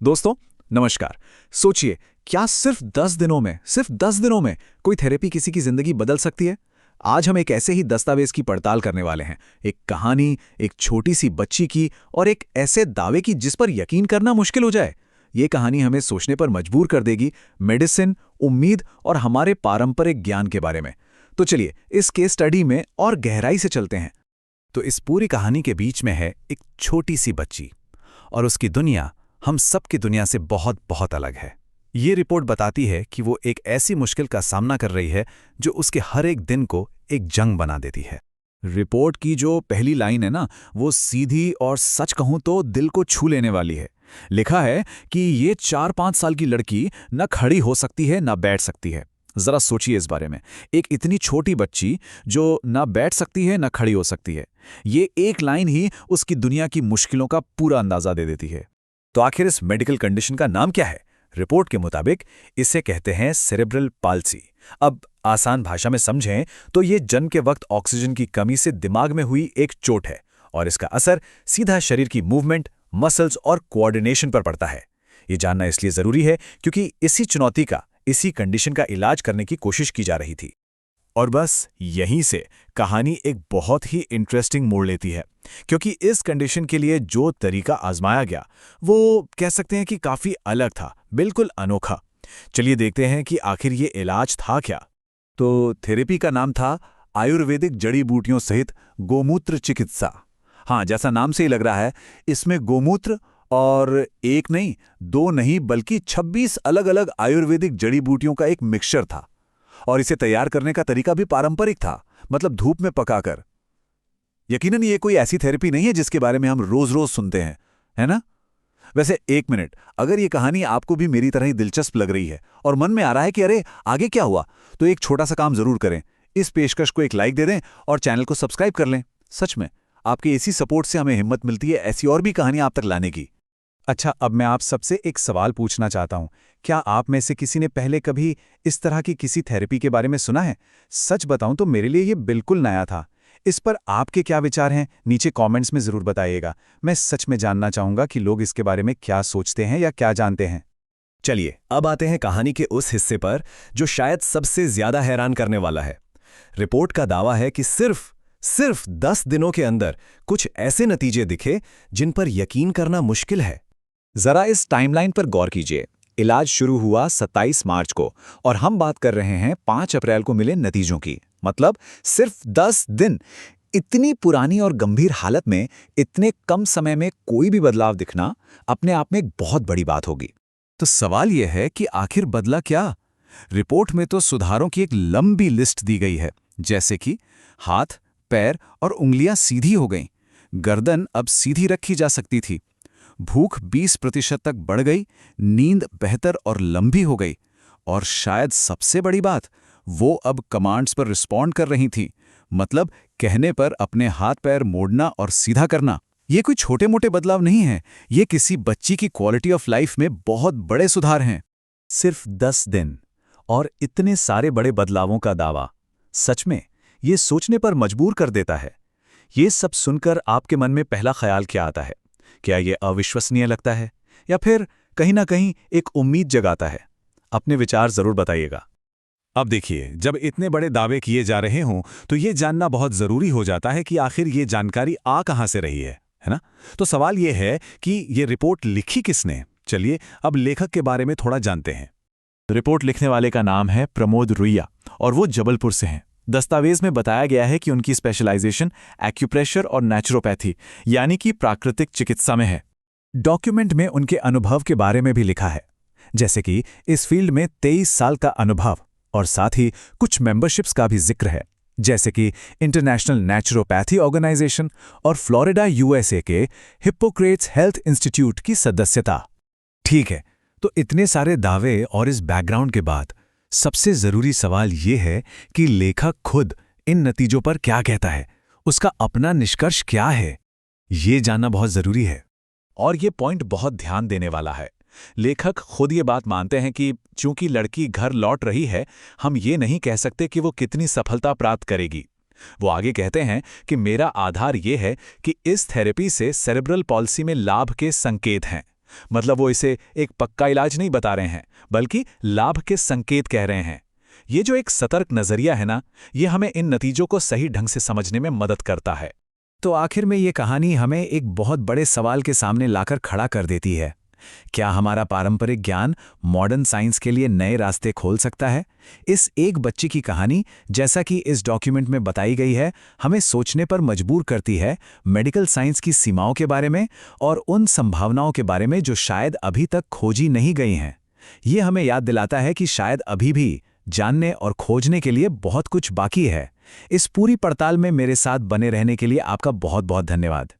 दोस्तों नमस्कार। सोचिए, क्या सिर्फ 10 दिनों में कोई थेरेपी किसी की जिंदगी बदल सकती है। आज हम एक ऐसे ही दस्तावेज की पड़ताल करने वाले हैं। एक कहानी, एक छोटी सी बच्ची की और एक ऐसे दावे की जिस पर यकीन करना मुश्किल हो जाए। ये कहानी हमें सोचने पर मजबूर कर देगी, मेडिसिन, उम्मीद और हमारे पारंपरिक ज्ञान के बारे में। तो चलिए इस केस स्टडी में और गहराई से चलते हैं। तो इस पूरी कहानी के बीच में है एक छोटी सी बच्ची और उसकी दुनिया हम सबकी दुनिया से बहुत बहुत अलग है। ये रिपोर्ट बताती है कि वो एक ऐसी मुश्किल का सामना कर रही है जो उसके हर एक दिन को एक जंग बना देती है। रिपोर्ट की जो पहली लाइन है ना, वो सीधी और सच कहूं तो दिल को छू लेने वाली है। लिखा है कि ये 4-5 साल की लड़की न खड़ी हो सकती है न बैठ सकती है। जरा सोचिए इस बारे में। एक इतनी छोटी बच्ची जो न बैठ सकती है न खड़ी हो सकती है। ये एक लाइन ही उसकी दुनिया की मुश्किलों का पूरा अंदाजा दे देती है। तो आखिर इस मेडिकल कंडीशन का नाम क्या है? रिपोर्ट के मुताबिक इसे कहते हैं सेरेब्रल पाल्सी। अब आसान भाषा में समझें तो ये जन्म के वक्त ऑक्सीजन की कमी से दिमाग में हुई एक चोट है और इसका असर सीधा शरीर की मूवमेंट, मसल्स और कोऑर्डिनेशन पर पड़ता है। ये जानना इसलिए जरूरी है क्योंकि इसी कंडीशन का इलाज करने की कोशिश की जा रही थी। और बस यहीं से कहानी एक बहुत ही इंटरेस्टिंग मोड़ लेती है, क्योंकि इस कंडीशन के लिए जो तरीका आजमाया गया वो कह सकते हैं कि काफी अलग था, बिल्कुल अनोखा। चलिए देखते हैं कि आखिर ये इलाज था क्या। तो थेरेपी का नाम था आयुर्वेदिक जड़ी बूटियों सहित गोमूत्र चिकित्सा। हाँ, जैसा नाम से ही लग रहा है, इसमें गोमूत्र और एक नहीं, दो नहीं, बल्कि 26 अलग अलग आयुर्वेदिक जड़ी बूटियों का एक मिक्सचर था। और इसे तैयार करने का तरीका भी पारंपरिक था, मतलब धूप में पकाकर। यकीनन ये कोई ऐसी थेरेपी नहीं है जिसके बारे में हम रोज रोज सुनते हैं, है ना? वैसे एक मिनट, अगर ये कहानी आपको भी मेरी तरह ही दिलचस्प लग रही है और मन में आ रहा है कि अरे आगे क्या हुआ, तो एक छोटा सा काम जरूर करें। इस पेशकश को एक लाइक दे दें और चैनल को सब्सक्राइब कर लें। सच में आपके इसी सपोर्ट से हमें हिम्मत मिलती है ऐसी और भी कहानियां आप तक लाने की। अच्छा, अब मैं आप सबसे एक सवाल पूछना चाहता हूं। क्या आप में से किसी ने पहले कभी इस तरह की किसी थेरेपी के बारे में सुना है? सच बताऊं तो मेरे लिए ये बिल्कुल नया था। इस पर आपके क्या विचार हैं, नीचे कमेंट्स में जरूर बताइएगा। मैं सच में जानना चाहूंगा कि लोग इसके बारे में क्या सोचते हैं या क्या जानते हैं। चलिए अब आते हैं कहानी के उस हिस्से पर जो शायद सबसे ज्यादा हैरान करने वाला है। रिपोर्ट का दावा है कि सिर्फ 10 दिनों के अंदर कुछ ऐसे नतीजे दिखे जिन पर यकीन करना मुश्किल है। जरा इस टाइमलाइन पर गौर कीजिए। इलाज शुरू हुआ 27 मार्च को और हम बात कर रहे हैं 5 अप्रैल को मिले नतीजों की। मतलब सिर्फ 10 दिन। इतनी पुरानी और गंभीर हालत में इतने कम समय में कोई भी बदलाव दिखना अपने आप में एक बहुत बड़ी बात होगी। तो सवाल यह है कि आखिर बदला क्या? रिपोर्ट में तो सुधारों की एक लंबी लिस्ट दी गई है, जैसे कि हाथ, पैर और उंगलियां सीधी हो गईं, गर्दन अब सीधी रखी जा सकती थी, भूख 20% तक बढ़ गई, नींद बेहतर और लंबी हो गई, और शायद सबसे बड़ी बात, वो अब कमांड्स पर रिस्पॉन्ड कर रही थी। मतलब कहने पर अपने हाथ पैर मोड़ना और सीधा करना। ये कोई छोटे मोटे बदलाव नहीं है, ये किसी बच्ची की क्वालिटी ऑफ लाइफ में बहुत बड़े सुधार हैं। सिर्फ 10 दिन और इतने सारे बड़े बदलावों का दावा सच में ये सोचने पर मजबूर कर देता है। ये सब सुनकर आपके मन में पहला ख्याल क्या आता है? क्या ये अविश्वसनीय लगता है या फिर कहीं ना कहीं एक उम्मीद जगाता है? अपने विचार जरूर बताइएगा। अब देखिए, जब इतने बड़े दावे किए जा रहे हों तो ये जानना बहुत जरूरी हो जाता है कि आखिर ये जानकारी आ कहां से रही है ना? तो सवाल ये है कि ये रिपोर्ट लिखी किसने? चलिए अब लेखक के बारे में थोड़ा जानते हैं। रिपोर्ट लिखने वाले का नाम है प्रमोद रुइया और वो जबलपुर से हैं। दस्तावेज में बताया गया है कि उनकी स्पेशलाइजेशन एक्यूप्रेशर और नेचुरोपैथी यानी कि प्राकृतिक चिकित्सा में है। डॉक्यूमेंट में उनके अनुभव के बारे में भी लिखा है, जैसे कि इस फील्ड में 23 साल का अनुभव, और साथ ही कुछ मेंबरशिप्स का भी जिक्र है, जैसे कि इंटरनेशनल नेचुरोपैथी ऑर्गेनाइजेशन और फ्लोरिडा यूएसए के हिप्पोक्रेट्स हेल्थ इंस्टीट्यूट की सदस्यता। ठीक है, तो इतने सारे दावे और इस बैकग्राउंड के बाद सबसे जरूरी सवाल ये है कि लेखक खुद इन नतीजों पर क्या कहता है, उसका अपना निष्कर्ष क्या है? ये जानना बहुत जरूरी है। और ये पॉइंट बहुत ध्यान देने वाला है। लेखक खुद ये बात मानते हैं कि चूंकि लड़की घर लौट रही है, हम ये नहीं कह सकते कि वो कितनी सफलता प्राप्त करेगी। वो आगे कहते हैं कि मेरा आधार ये है कि इस थेरेपी से सेरेब्रल पॉल्सी में लाभ के संकेत हैं, मतलब वो इसे एक पक्का इलाज नहीं बता रहे हैं, बल्कि लाभ के संकेत कह रहे हैं। ये जो एक सतर्क नजरिया है ना, ये हमें इन नतीजों को सही ढंग से समझने में मदद करता है। तो आखिर में ये कहानी हमें एक बहुत बड़े सवाल के सामने लाकर खड़ा कर देती है। क्या हमारा पारंपरिक ज्ञान मॉडर्न साइंस के लिए नए रास्ते खोल सकता है? इस एक बच्ची की कहानी, जैसा कि इस डॉक्यूमेंट में बताई गई है, हमें सोचने पर मजबूर करती है मेडिकल साइंस की सीमाओं के बारे में और उन संभावनाओं के बारे में जो शायद अभी तक खोजी नहीं गई हैं। ये हमें याद दिलाता है कि शायद अभी भी जानने और खोजने के लिए बहुत कुछ बाकी है। इस पूरी पड़ताल में मेरे साथ बने रहने के लिए आपका बहुत बहुत धन्यवाद।